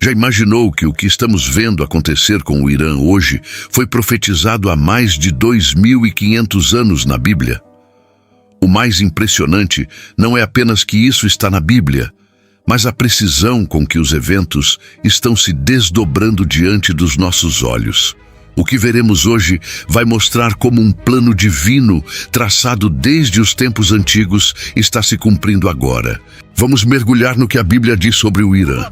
Já imaginou que o que estamos vendo acontecer com o Irã hoje foi profetizado há mais de 2.500 anos na Bíblia? O mais impressionante não é apenas que isso está na Bíblia, mas a precisão com que os eventos estão se desdobrando diante dos nossos olhos. O que veremos hoje vai mostrar como um plano divino, traçado desde os tempos antigos, está se cumprindo agora. Vamos mergulhar no que a Bíblia diz sobre o Irã,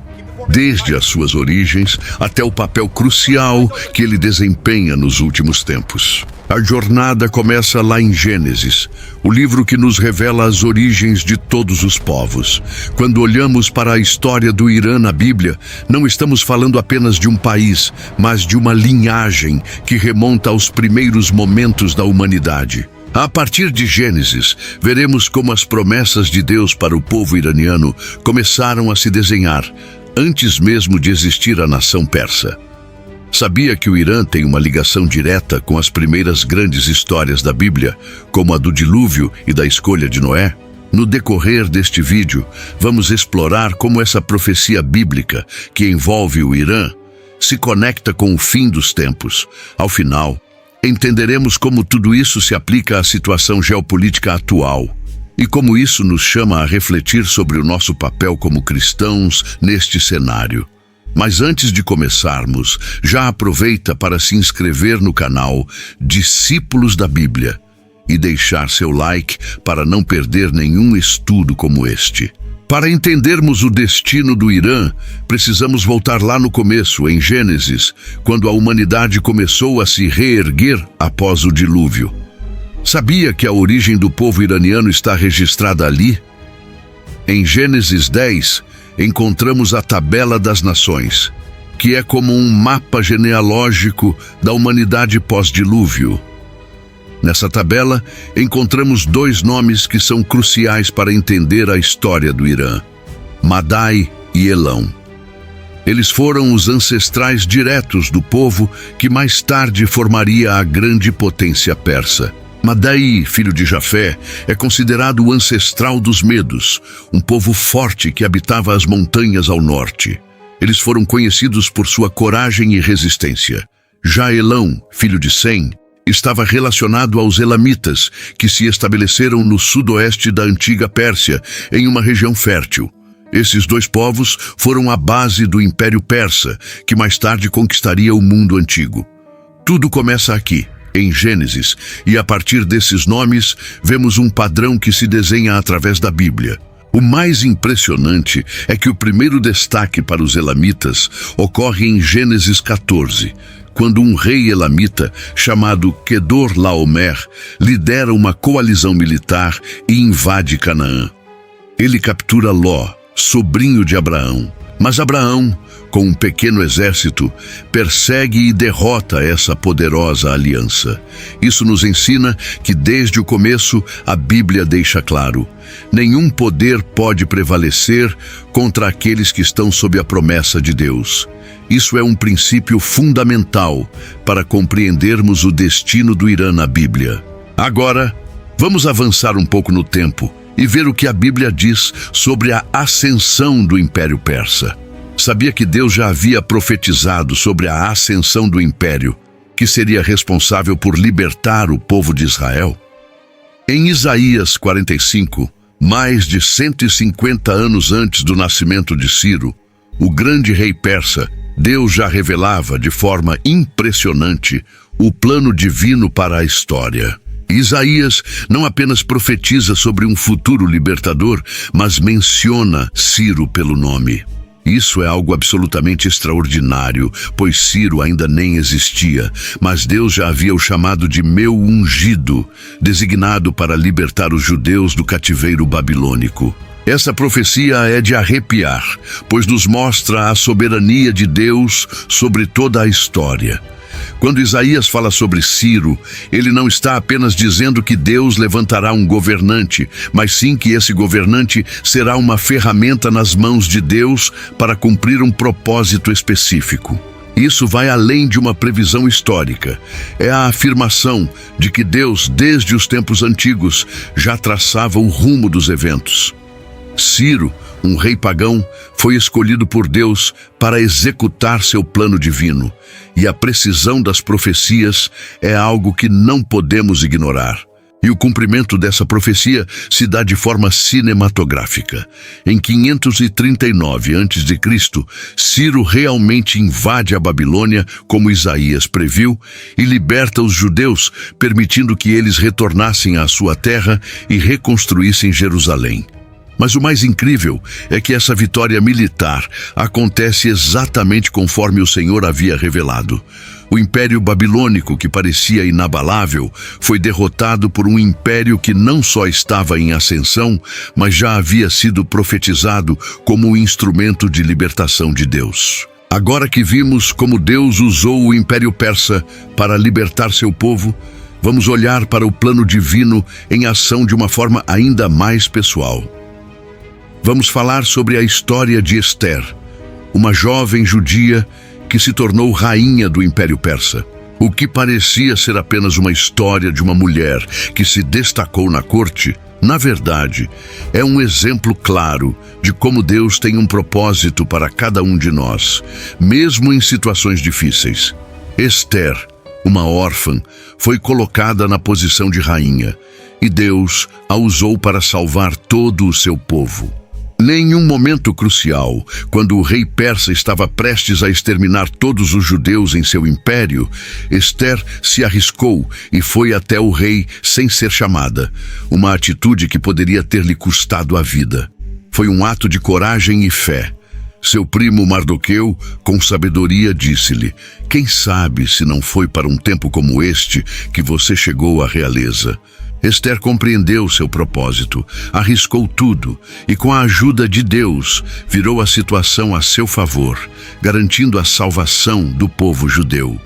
desde as suas origens até o papel crucial que ele desempenha nos últimos tempos. A jornada começa lá em Gênesis, o livro que nos revela as origens de todos os povos. Quando olhamos para a história do Irã na Bíblia, não estamos falando apenas de um país, mas de uma linhagem que remonta aos primeiros momentos da humanidade. A partir de Gênesis, veremos como as promessas de Deus para o povo iraniano começaram a se desenhar, antes mesmo de existir a nação persa. Sabia que o Irã tem uma ligação direta com as primeiras grandes histórias da Bíblia, como a do dilúvio e da escolha de Noé? No decorrer deste vídeo, vamos explorar como essa profecia bíblica, que envolve o Irã, se conecta com o fim dos tempos. Ao final, entenderemos como tudo isso se aplica à situação geopolítica atual e como isso nos chama a refletir sobre o nosso papel como cristãos neste cenário. Mas antes de começarmos, já aproveita para se inscrever no canal Discípulos da Bíblia e deixar seu like para não perder nenhum estudo como este. Para entendermos o destino do Irã, precisamos voltar lá no começo, em Gênesis, quando a humanidade começou a se reerguer após o dilúvio. Sabia que a origem do povo iraniano está registrada ali? Em Gênesis 10, encontramos a Tabela das Nações, que é como um mapa genealógico da humanidade pós-dilúvio. Nessa tabela, encontramos dois nomes que são cruciais para entender a história do Irã: Madai e Elão. Eles foram os ancestrais diretos do povo que mais tarde formaria a grande potência persa. Madai, filho de Jafé, é considerado o ancestral dos Medos, um povo forte que habitava as montanhas ao norte. Eles foram conhecidos por sua coragem e resistência. Já Elão, filho de Sem, estava relacionado aos Elamitas, que se estabeleceram no sudoeste da antiga Pérsia, em uma região fértil. Esses dois povos foram a base do Império Persa, que mais tarde conquistaria o mundo antigo. Tudo começa aqui, em Gênesis, e a partir desses nomes, vemos um padrão que se desenha através da Bíblia. O mais impressionante é que o primeiro destaque para os Elamitas ocorre em Gênesis 14, quando um rei elamita, chamado Quedorlaomer, lidera uma coalizão militar e invade Canaã. Ele captura Ló, sobrinho de Abraão. Mas Abraão, com um pequeno exército, persegue e derrota essa poderosa aliança. Isso nos ensina que desde o começo a Bíblia deixa claro: nenhum poder pode prevalecer contra aqueles que estão sob a promessa de Deus. Isso é um princípio fundamental para compreendermos o destino do Irã na Bíblia. Agora, vamos avançar um pouco no tempo e ver o que a Bíblia diz sobre a ascensão do Império Persa. Sabia que Deus já havia profetizado sobre a ascensão do Império, que seria responsável por libertar o povo de Israel? Em Isaías 45, mais de 150 anos antes do nascimento de Ciro, o grande rei persa, Deus já revelava de forma impressionante o plano divino para a história. Isaías não apenas profetiza sobre um futuro libertador, mas menciona Ciro pelo nome. Isso é algo absolutamente extraordinário, pois Ciro ainda nem existia, mas Deus já havia o chamado de meu ungido, designado para libertar os judeus do cativeiro babilônico. Essa profecia é de arrepiar, pois nos mostra a soberania de Deus sobre toda a história. Quando Isaías fala sobre Ciro, ele não está apenas dizendo que Deus levantará um governante, mas sim que esse governante será uma ferramenta nas mãos de Deus para cumprir um propósito específico. Isso vai além de uma previsão histórica. É a afirmação de que Deus, desde os tempos antigos, já traçava o rumo dos eventos. Ciro, Um rei pagão foi escolhido por Deus para executar seu plano divino, e a precisão das profecias é algo que não podemos ignorar. E o cumprimento dessa profecia se dá de forma cinematográfica. Em 539 a.C., Ciro realmente invade a Babilônia, como Isaías previu, e liberta os judeus, permitindo que eles retornassem à sua terra e reconstruíssem Jerusalém. Mas o mais incrível é que essa vitória militar acontece exatamente conforme o Senhor havia revelado. O Império Babilônico, que parecia inabalável, foi derrotado por um império que não só estava em ascensão, mas já havia sido profetizado como um instrumento de libertação de Deus. Agora que vimos como Deus usou o Império Persa para libertar seu povo, vamos olhar para o plano divino em ação de uma forma ainda mais pessoal. Vamos falar sobre a história de Ester, uma jovem judia que se tornou rainha do Império Persa. O que parecia ser apenas uma história de uma mulher que se destacou na corte, na verdade, é um exemplo claro de como Deus tem um propósito para cada um de nós, mesmo em situações difíceis. Ester, uma órfã, foi colocada na posição de rainha, e Deus a usou para salvar todo o seu povo. Em um momento crucial, quando o rei persa estava prestes a exterminar todos os judeus em seu império, Ester se arriscou e foi até o rei sem ser chamada, uma atitude que poderia ter lhe custado a vida. Foi um ato de coragem e fé. Seu primo Mardoqueu, com sabedoria, disse-lhe: "Quem sabe se não foi para um tempo como este que você chegou à realeza?" Ester compreendeu seu propósito, arriscou tudo e, com a ajuda de Deus, virou a situação a seu favor, garantindo a salvação do povo judeu.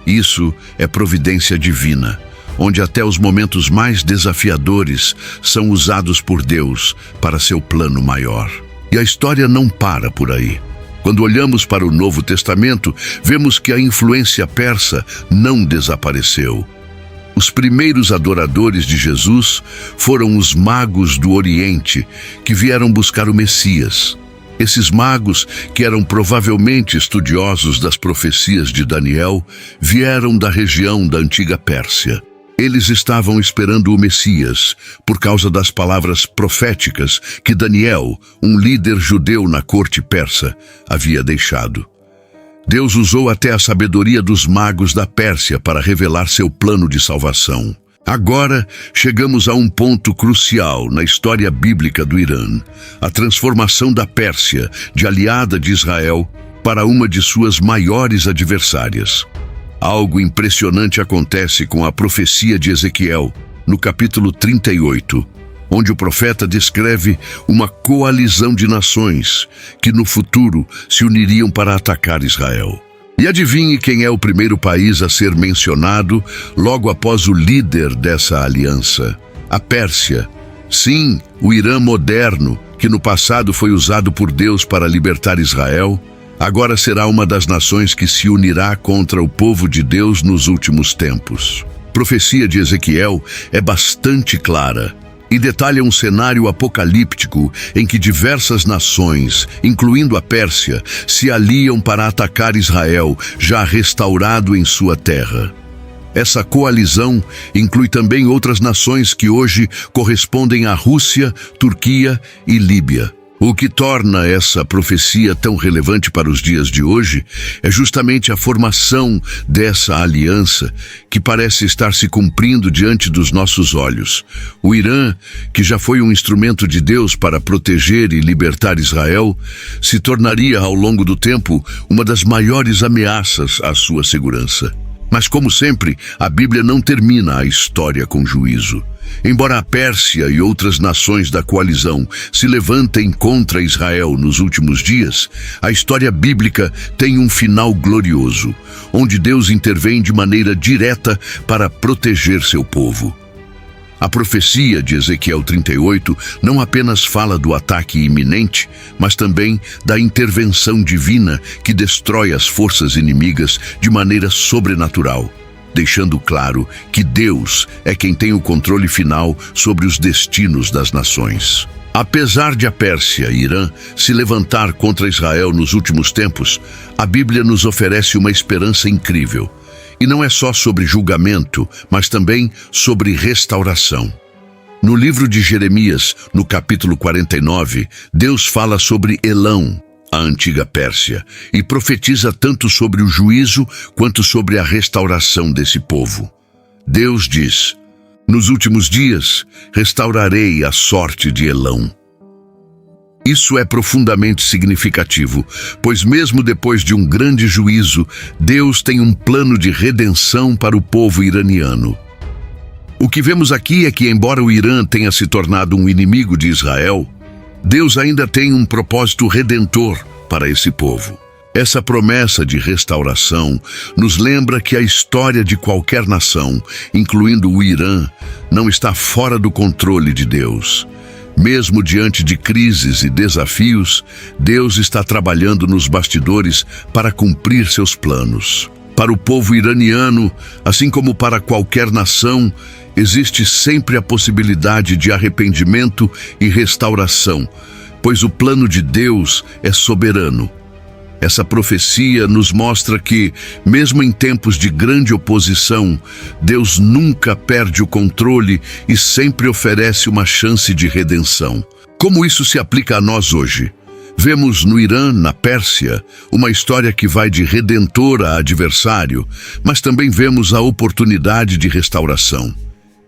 Isso é providência divina, onde até os momentos mais desafiadores são usados por Deus para seu plano maior. E a história não para por aí. Quando olhamos para o Novo Testamento, vemos que a influência persa não desapareceu. Os primeiros adoradores de Jesus foram os magos do Oriente, que vieram buscar o Messias. Esses magos, que eram provavelmente estudiosos das profecias de Daniel, vieram da região da antiga Pérsia. Eles estavam esperando o Messias, por causa das palavras proféticas que Daniel, um líder judeu na corte persa, havia deixado. Deus usou até a sabedoria dos magos da Pérsia para revelar seu plano de salvação. Agora, chegamos a um ponto crucial na história bíblica do Irã: a transformação da Pérsia, de aliada de Israel, para uma de suas maiores adversárias. Algo impressionante acontece com a profecia de Ezequiel, no capítulo 38, onde o profeta descreve uma coalizão de nações que no futuro se uniriam para atacar Israel. E adivinhe quem é o primeiro país a ser mencionado logo após o líder dessa aliança: a Pérsia. Sim, o Irã moderno, que no passado foi usado por Deus para libertar Israel, agora será uma das nações que se unirá contra o povo de Deus nos últimos tempos. A profecia de Ezequiel é bastante clara e detalha um cenário apocalíptico em que diversas nações, incluindo a Pérsia, se aliam para atacar Israel, já restaurado em sua terra. Essa coalizão inclui também outras nações que hoje correspondem à Rússia, Turquia e Líbia. O que torna essa profecia tão relevante para os dias de hoje é justamente a formação dessa aliança que parece estar se cumprindo diante dos nossos olhos. O Irã, que já foi um instrumento de Deus para proteger e libertar Israel, se tornaria ao longo do tempo uma das maiores ameaças à sua segurança. Mas, como sempre, a Bíblia não termina a história com juízo. Embora a Pérsia e outras nações da coalizão se levantem contra Israel nos últimos dias, a história bíblica tem um final glorioso, onde Deus intervém de maneira direta para proteger seu povo. A profecia de Ezequiel 38 não apenas fala do ataque iminente, mas também da intervenção divina que destrói as forças inimigas de maneira sobrenatural, deixando claro que Deus é quem tem o controle final sobre os destinos das nações. Apesar de a Pérsia e Irã se levantar contra Israel nos últimos tempos, a Bíblia nos oferece uma esperança incrível. E não é só sobre julgamento, mas também sobre restauração. No livro de Jeremias, no capítulo 49, Deus fala sobre Elão, a antiga Pérsia, e profetiza tanto sobre o juízo quanto sobre a restauração desse povo. Deus diz: "Nos últimos dias, restaurarei a sorte de Elão." Isso é profundamente significativo, pois mesmo depois de um grande juízo, Deus tem um plano de redenção para o povo iraniano. O que vemos aqui é que, embora o Irã tenha se tornado um inimigo de Israel, Deus ainda tem um propósito redentor para esse povo. Essa promessa de restauração nos lembra que a história de qualquer nação, incluindo o Irã, não está fora do controle de Deus. Mesmo diante de crises e desafios, Deus está trabalhando nos bastidores para cumprir seus planos. Para o povo iraniano, assim como para qualquer nação, existe sempre a possibilidade de arrependimento e restauração, pois o plano de Deus é soberano. Essa profecia nos mostra que, mesmo em tempos de grande oposição, Deus nunca perde o controle e sempre oferece uma chance de redenção. Como isso se aplica a nós hoje? Vemos no Irã, na Pérsia, uma história que vai de redentor a adversário, mas também vemos a oportunidade de restauração.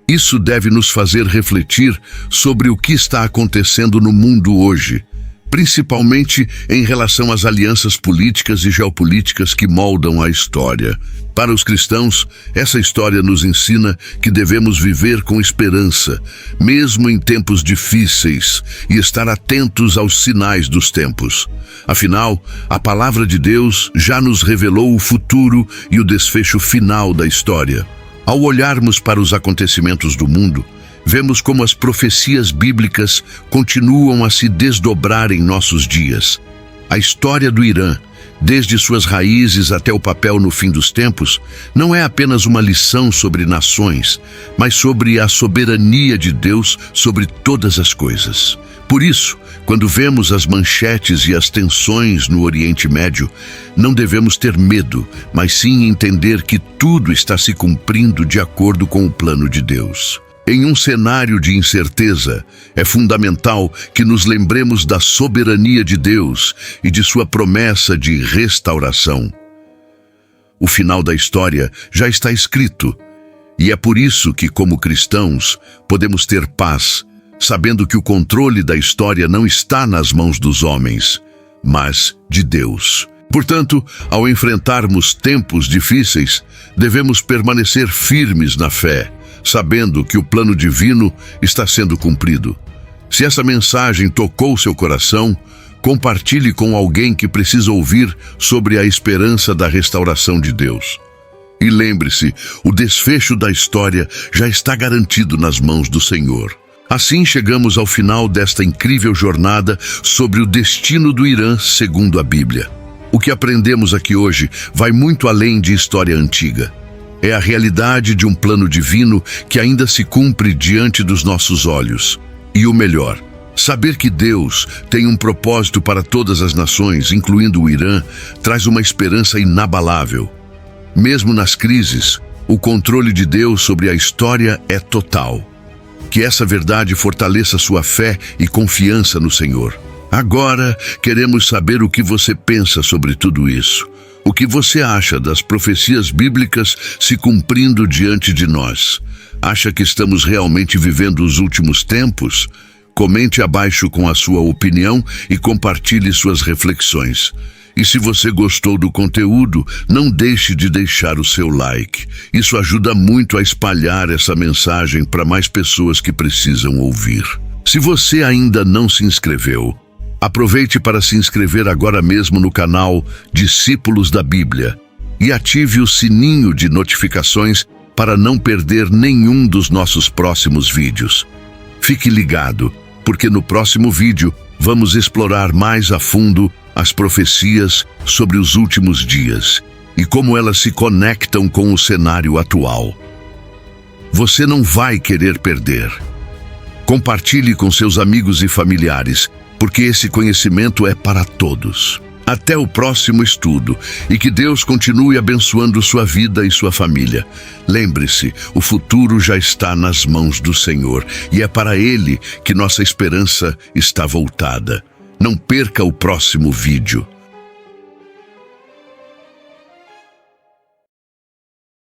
Isso deve nos fazer refletir sobre o que está acontecendo no mundo hoje, principalmente em relação às alianças políticas e geopolíticas que moldam a história. Para os cristãos, essa história nos ensina que devemos viver com esperança, mesmo em tempos difíceis, e estar atentos aos sinais dos tempos. Afinal, a palavra de Deus já nos revelou o futuro e o desfecho final da história. Ao olharmos para os acontecimentos do mundo, vemos como as profecias bíblicas continuam a se desdobrar em nossos dias. A história do Irã, desde suas raízes até o papel no fim dos tempos, não é apenas uma lição sobre nações, mas sobre a soberania de Deus sobre todas as coisas. Por isso, quando vemos as manchetes e as tensões no Oriente Médio, não devemos ter medo, mas sim entender que tudo está se cumprindo de acordo com o plano de Deus. Em um cenário de incerteza, é fundamental que nos lembremos da soberania de Deus e de sua promessa de restauração. O final da história já está escrito, e é por isso que, como cristãos, podemos ter paz, sabendo que o controle da história não está nas mãos dos homens, mas de Deus. Portanto, ao enfrentarmos tempos difíceis, devemos permanecer firmes na fé, sabendo que o plano divino está sendo cumprido. Se essa mensagem tocou seu coração, compartilhe com alguém que precisa ouvir sobre a esperança da restauração de Deus. E lembre-se, o desfecho da história já está garantido nas mãos do Senhor. Assim chegamos ao final desta incrível jornada sobre o destino do Irã segundo a Bíblia. O que aprendemos aqui hoje vai muito além de história antiga. É a realidade de um plano divino que ainda se cumpre diante dos nossos olhos. E o melhor, saber que Deus tem um propósito para todas as nações, incluindo o Irã, traz uma esperança inabalável. Mesmo nas crises, o controle de Deus sobre a história é total. Que essa verdade fortaleça sua fé e confiança no Senhor. Agora, queremos saber o que você pensa sobre tudo isso. O que você acha das profecias bíblicas se cumprindo diante de nós? Acha que estamos realmente vivendo os últimos tempos? Comente abaixo com a sua opinião e compartilhe suas reflexões. E se você gostou do conteúdo, não deixe de deixar o seu like. Isso ajuda muito a espalhar essa mensagem para mais pessoas que precisam ouvir. Se você ainda não se inscreveu, aproveite para se inscrever agora mesmo no canal Discípulos da Bíblia e ative o sininho de notificações para não perder nenhum dos nossos próximos vídeos. Fique ligado, porque no próximo vídeo vamos explorar mais a fundo as profecias sobre os últimos dias e como elas se conectam com o cenário atual. Você não vai querer perder. Compartilhe com seus amigos e familiares, porque esse conhecimento é para todos. Até o próximo estudo e que Deus continue abençoando sua vida e sua família. Lembre-se, o futuro já está nas mãos do Senhor e é para Ele que nossa esperança está voltada. Não perca o próximo vídeo.